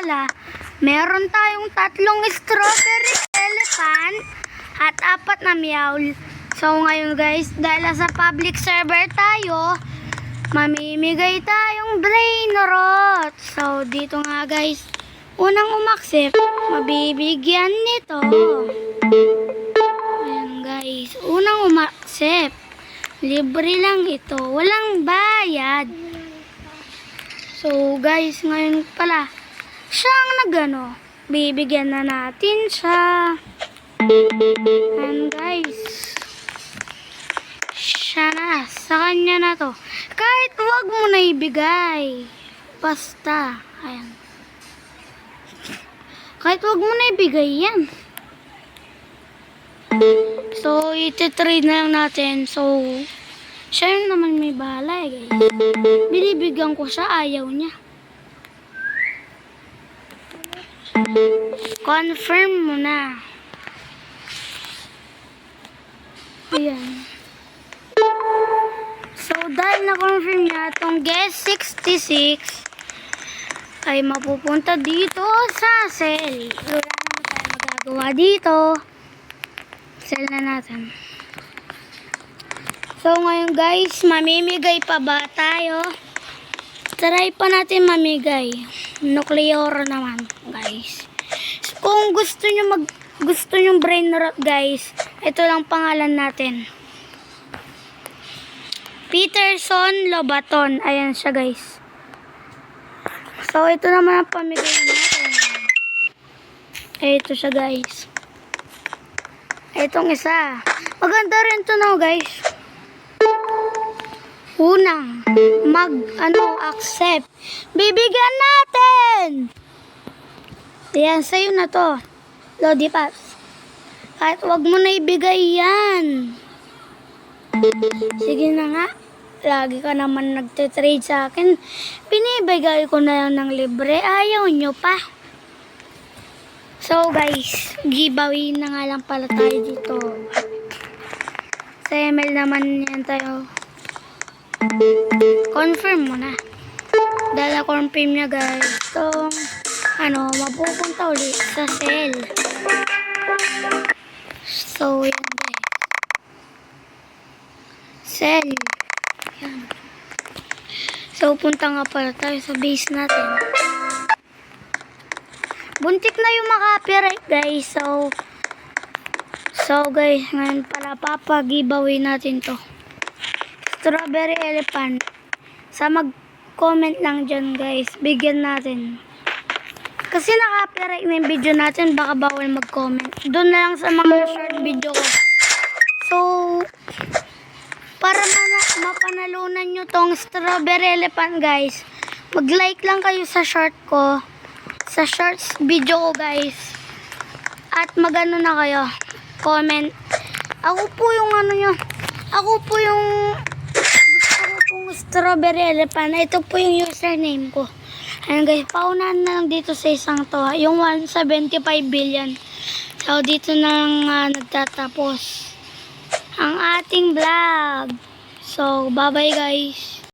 pala, meron tayong 3 strawberry elephant at 4 na meowl. So ngayon guys, dahil sa public server tayo, mamimigay tayong brain rot. So dito nga guys, unang umaksip, mabibigyan nito. Ayan guys, unang umaksip. Libre lang ito, walang bayad. So guys, ngayon pala, siya ang nagano, bibigyan na natin siya. And guys, siya na, sa kanya na to. Kahit wag mo na ibigay, basta, ayan. Kahit wag mo na ibigay yan. So, iti-trade na lang natin. So, siya yun naman may bahala guys. Binibigyan ko siya, ayaw niya. Confirm mo na. Ayan. So, dahil na-confirm niya, itong guest 66 ay mapupunta dito sa cell. Wala naman tayo magagawa dito. Cell na natin. So, ngayon guys, mamimigay pa ba tayo? Try pa natin mamigay. Nuclear naman, guys. So, kung gusto nyo brain rot, guys, ito lang pangalan natin. Peterson Lobaton. Ayan siya, guys. So, ito naman ang pamigay natin. Ito siya, guys. Itong isa. Maganda rin to na, guys. Unang accept. Bibigyan natin. Ayan, sa'yo na to. Lodi Paps. Kahit wag mo na ibigay yan. Sige na nga. Lagi ka naman nagtitrade sa akin. Pinibigay ko na lang ng libre. Ayaw nyo pa. So guys, giveaway na nga lang pala tayo dito. Sa email naman yan tayo. Confirm mo na. Dahil confirm niya guys. So, mapupunta ulit sa cell. So, yan guys. Cell. Yan. So, punta nga pala tayo sa base natin. Buntik na yung maka-copyright guys. So guys, ngayon pala giveaway natin to. Strawberry elephant. Sa mag-comment lang dyan guys, bigyan natin. Kasi naka-copyright na yung video natin, baka bawal mag-comment. Doon na lang sa mga short video ko. So, para mapanalunan nyo tong strawberry elephant guys, mag-like lang kayo sa short ko. Sa shorts video ko guys. At magano na kayo. Comment. Ako po yung Ako po yung gusto ko pong strawberry elephant. Ito po yung username ko. Ayan guys. Paunahan na lang dito sa isang to. Yung 175 billion. So dito na lang nagtatapos ang ating vlog. So bye bye guys.